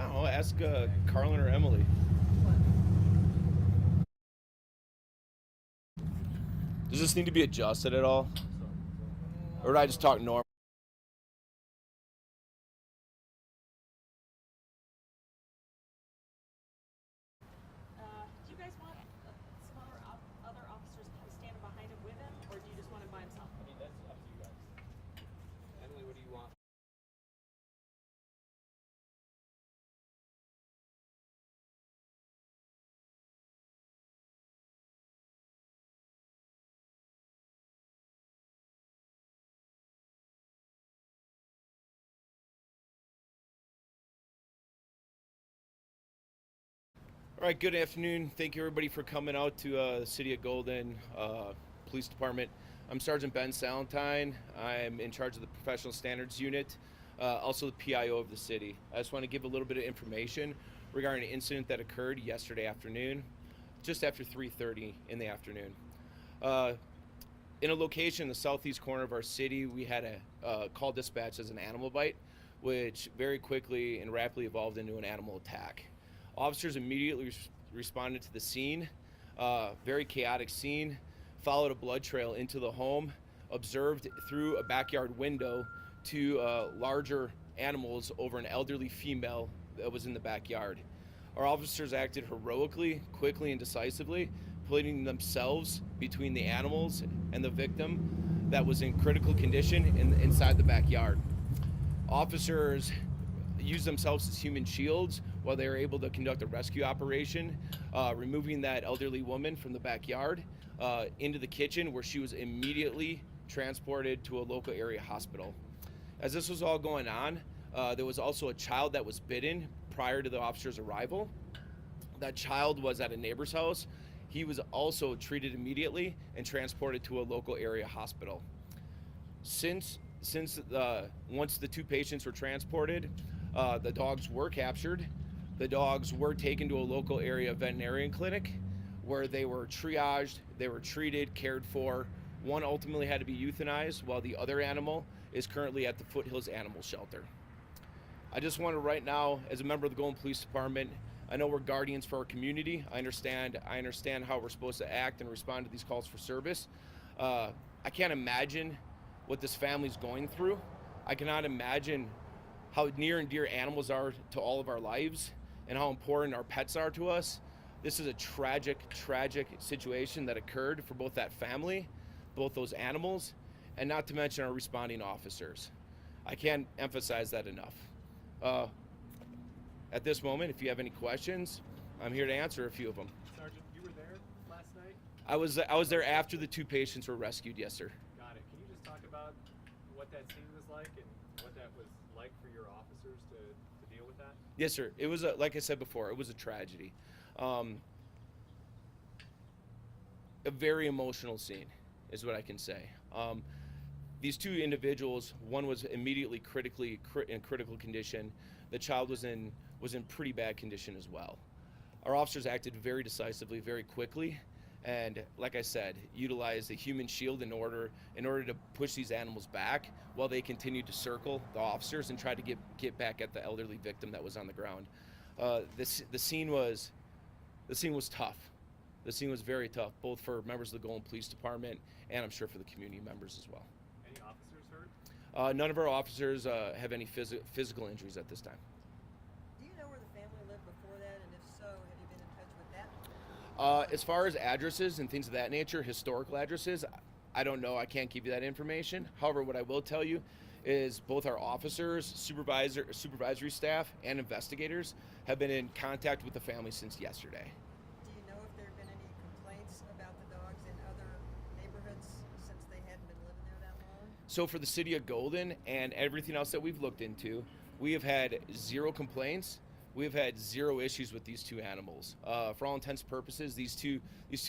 I don't know, ask Carlin or Emily. Does this need to be adjusted at all? Or did I just talk normal? Do you guys want some other officers kind of standing behind him with him, or do you just want him by himself? I mean, that's up to you guys. Emily, what do you want? All right, good afternoon. Thank you, everybody, for coming out to the City of Golden Police Department. I'm Sergeant Ben Salentine. I'm in charge of the Professional Standards Unit, also the PIO of the city. I just want to give a little bit of information regarding an incident that occurred yesterday afternoon, just after 3:30 in the afternoon. In a location in the southeast corner of our city, we had a call dispatch as an animal bite, which very quickly and rapidly evolved into an animal attack. Officers immediately responded to the scene, very chaotic scene, followed a blood trail into the home, observed through a backyard window two larger animals over an elderly female that was in the backyard. Our officers acted heroically, quickly, and decisively, putting themselves between the animals and the victim that was in critical condition inside the backyard. Officers used themselves as human shields while they were able to conduct a rescue operation, removing that elderly woman from the backyard into the kitchen, where she was immediately transported to a local area hospital. As this was all going on, there was also a child that was bitten prior to the officer's arrival. That child was at a neighbor's house. He was also treated immediately and transported to a local area hospital. Since once the two patients were transported, the dogs were captured. The dogs were taken to a local area veterinarian clinic where they were triaged, they were treated, cared for. One ultimately had to be euthanized, while the other animal is currently at the Foothills Animal Shelter. I just want to right now, as a member of the Golden Police Department, I know we're guardians for our community. I understand how we're supposed to act and respond to these calls for service. I can't imagine what this family's going through. I cannot imagine how near and dear animals are to all of our lives and how important our pets are to us. This is a tragic situation that occurred for both that family, both those animals, and not to mention our responding officers. I can't emphasize that enough. At this moment, if you have any questions, I'm here to answer a few of them. Sergeant, you were there last night? I was there after the two patients were rescued, yes, sir. Got it. Can you just talk about what that scene was like and what that was like for your officers to deal with that? Yes, sir. It was, like I said before, it was a tragedy. A very emotional scene is what I can say. These two individuals, one was immediately in critical condition. The child was in pretty bad condition as well. Our officers acted very decisively, very quickly, and like I said, utilized a human shield in order to push these animals back while they continued to circle the officers and try to get back at the elderly victim that was on the ground. The scene was tough. The scene was very tough, both for members of the Golden Police Department and I'm sure for the community members as well. Any officers hurt? None of our officers have any physical injuries at this time. Do you know where the family lived before that, and if so, have you been in touch with that? As far as addresses and things of that nature, historical addresses, I don't know. I can't give you that information. However, what I will tell you is both our officers, supervisory staff, and investigators have been in contact with the family since yesterday. Do you know if there have been any complaints about the dogs in other neighborhoods since they hadn't been living there that long? So for the city of Golden and everything else that we've looked into, we have had zero complaints. We've had zero issues with these two animals. For all intents and purposes, these two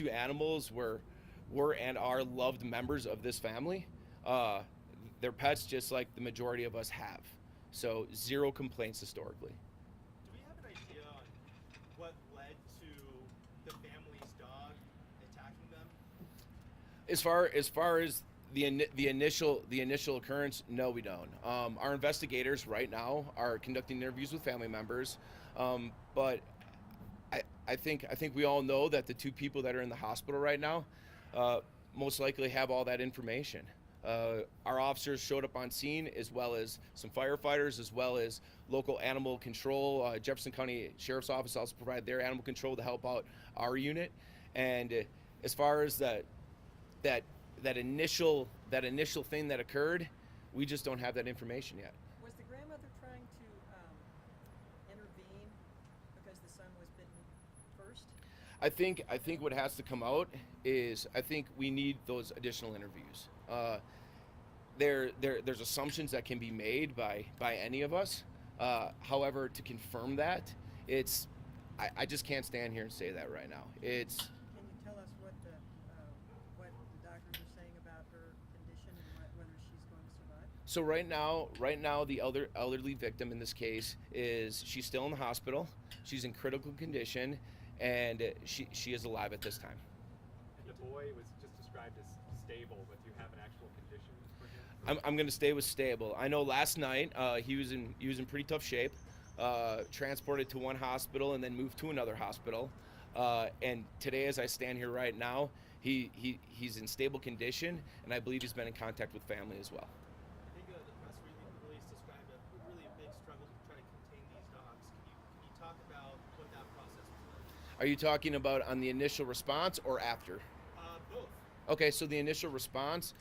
animals were and are loved members of this family. They're pets just like the majority of us have. So zero complaints historically. Do we have an idea on what led to the family's dog attacking them? As far as the initial occurrence, no, we don't. Our investigators right now are conducting interviews with family members, but I think we all know that the two people that are in the hospital right now most likely have all that information. Our officers showed up on scene, as well as some firefighters, as well as local animal control. Jefferson County Sheriff's Office also provided their animal control to help out our unit. And as far as that initial thing that occurred, we just don't have that information yet. Was the grandmother trying to intervene because the son was bitten first? I think what has to come out is I think we need those additional interviews. There's assumptions that can be made by any of us. However, to confirm that, I just can't stand here and say that right now. Can you tell us what the doctors are saying about her condition and whether she's going to survive? So right now, the elderly victim in this case she's still in the hospital. She's in critical condition, and she is alive at this time. And the boy was just described as stable, but do you have an actual condition for him? I'm going to stay with stable. I know last night he was in pretty tough shape. Transported to one hospital and then moved to another hospital. And today, as I stand here right now, he's in stable condition, and I believe he's been in contact with family as well. I think the press release described a really big struggle to try to contain these dogs. Can you talk about what that process was like? Are you talking about on the initial response or after? Both. Okay, so the initial response,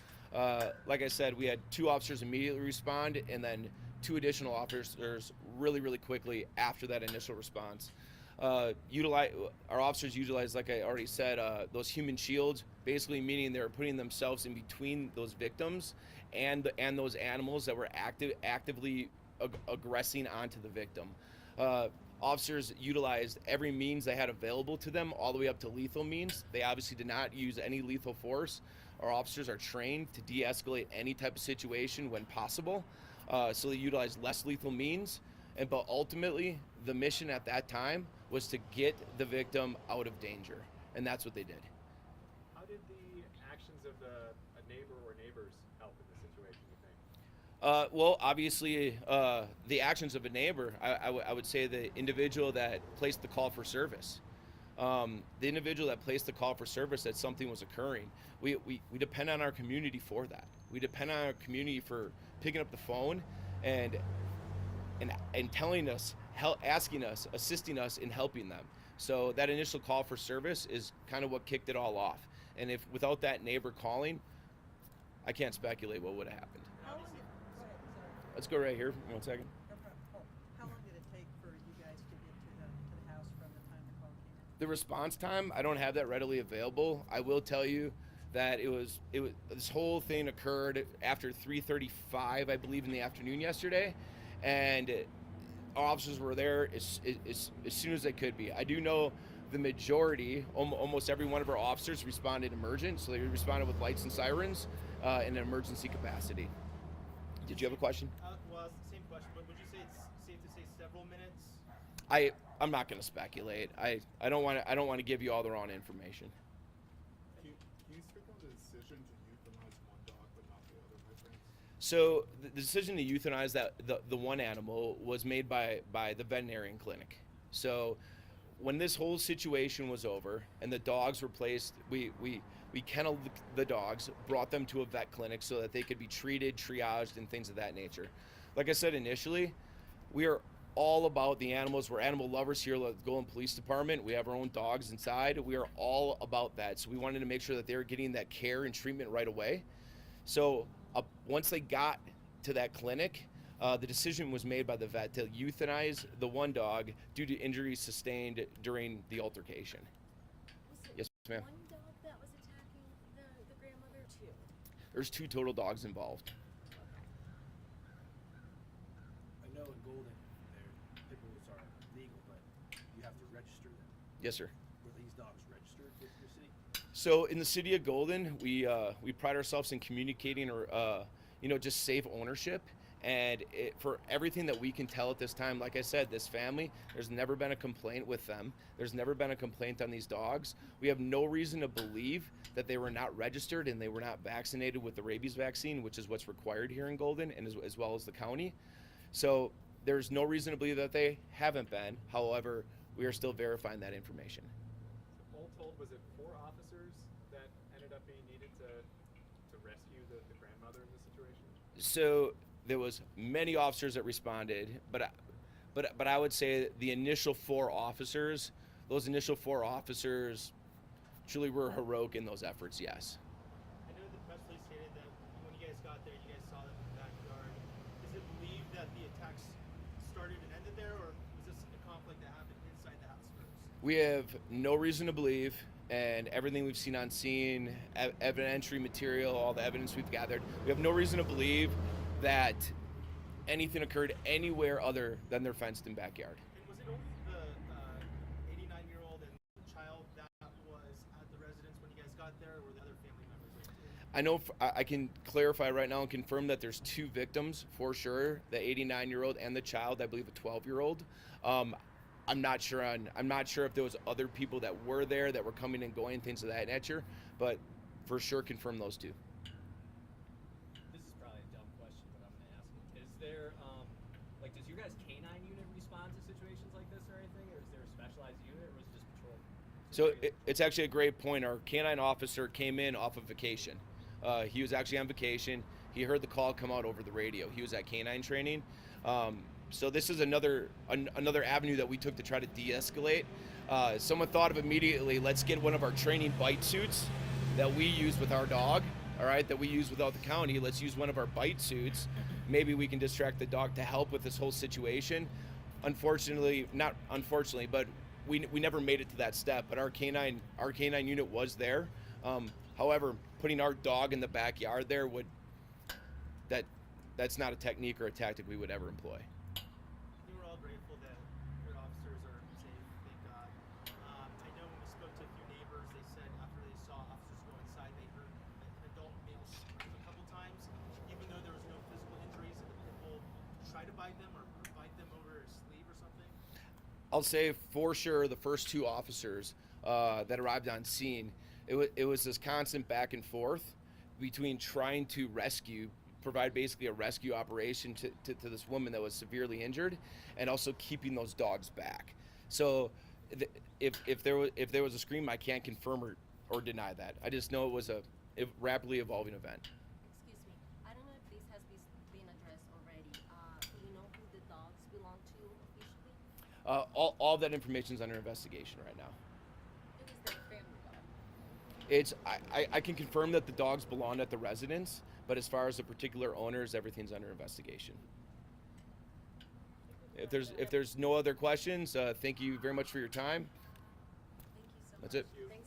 like I said, we had 2 officers immediately respond, and then 2 additional officers really quickly after that initial response. Our officers utilized, like I already said, those human shields, basically meaning they're putting themselves in between those victims and those animals that were actively aggressing onto the victim. Officers utilized every means they had available to them, all the way up to lethal means. They obviously did not use any lethal force. Our officers are trained to de-escalate any type of situation when possible, so they utilized less lethal means. But ultimately, the mission at that time was to get the victim out of danger, and that's what they did. How did the actions of a neighbor or neighbors help in this situation, you think? Well, obviously, the actions of a neighbor, I would say the individual that placed the call for service. The individual that placed the call for service that something was occurring. We depend on our community for that. We depend on our community for picking up the phone and telling us, asking us, assisting us in helping them. So that initial call for service is kind of what kicked it all off. And if without that neighbor calling, I can't speculate what would have happened. How long did, go ahead, sorry. Let's go right here, 1 second. No problem. Oh, how long did it take for you guys to get to the house from the time the call came in? The response time, I don't have that readily available. I will tell you that it was this whole thing occurred after 3:35, I believe, in the afternoon yesterday, and our officers were there as soon as they could be. I do know the majority, almost every one of our officers responded emergent, so they responded with lights and sirens in an emergency capacity. Did you have a question? Well, it's the same question, but would you say it's safe to say several minutes? I'm not going to speculate. I don't want to give you all the wrong information. Can you speak on the decision to euthanize one dog but not the other, my friend? So the decision to euthanize the one animal was made by the veterinarian clinic. So when this whole situation was over and the dogs were placed, we kenneled the dogs, brought them to a vet clinic so that they could be treated, triaged, and things of that nature. Like I said initially, we are all about the animals. We're animal lovers here at the Golden Police Department. We have our own dogs inside. We are all about that. So we wanted to make sure that they were getting that care and treatment right away. So once they got to that clinic, the decision was made by the vet to euthanize the one dog due to injuries sustained during the altercation. Was it Yes, ma'am. one dog that was attacking the grandmother, or 2? There's 2 total dogs involved. I know in Golden, pit bulls are legal, but you have to register them. Yes, sir. Were these dogs registered with your city? So in the city of Golden, we pride ourselves in communicating or just safe ownership, And for everything that we can tell at this time, like I said, this family, there's never been a complaint with them. There's never been a complaint on these dogs. We have no reason to believe that they were not registered and they were not vaccinated with the rabies vaccine, which is what's required here in Golden and as well as the county. So there's no reason to believe that they haven't been. However, we are still verifying that information. So all told, was it 4 officers that ended up being needed to rescue the grandmother in this situation? So there was many officers that responded, but I would say the initial 4 officers, those initial 4 officers truly were heroic in those efforts, yes. I know the press release stated that when you guys got there, you guys saw them in the backyard. Is it believed that the attacks started and ended there, or was this a conflict that happened inside the house first? We have no reason to believe, and everything we've seen on scene, evidentiary material, all the evidence we've gathered, we have no reason to believe that anything occurred anywhere other than their fenced-in backyard. And was it only the 89-year-old and the child that was at the residence when you guys got there, or were the other family members there too? I know I can clarify right now and confirm that there's 2 victims for sure, the 89-year-old and the child, I believe a 12-year-old. I'm not sure if there was other people that were there that were coming and going, things of that nature, but for sure confirm those 2. This is probably a dumb question, but I'm gonna ask it. Is there, does your guys' canine unit respond to situations like this or anything, or is there a specialized unit, or is it just patrol? So it's actually a great point. Our canine officer came in off of vacation. He was actually on vacation. He heard the call come out over the radio. He was at canine training. So this is another avenue that we took to try to de-escalate. Someone thought of immediately, let's get one of our training bite suits that we use with our dog, all right, that we use without the county. Let's use one of our bite suits. Maybe we can distract the dog to help with this whole situation. Unfortunately, not unfortunately, but we never made it to that step. But our canine unit was there. However, putting our dog in the backyard there that's not a technique or a tactic we would ever employ. We were all grateful that your officers are safe, thank God. I know when we spoke to a few neighbors, they said after they saw officers go inside, they heard an adult male scream a couple times, even though there was no physical injuries. Did the people try to bite them or bite them over his sleeve or something? I'll say for sure the first 2 officers that arrived on scene, it was this constant back and forth between trying to provide basically a rescue operation to this woman that was severely injured, and also keeping those dogs back. So if there was a scream, I can't confirm or deny that. I just know it was a rapidly evolving event. Excuse me. I don't know if this has been addressed already. Do you know who the dogs belong to officially? All that information is under investigation right now. It was their family dog. I can confirm that the dogs belong at the residence, but as far as the particular owners, everything's under investigation. If there's no other questions, thank you very much for your time. Thank you so much. That's it. Thank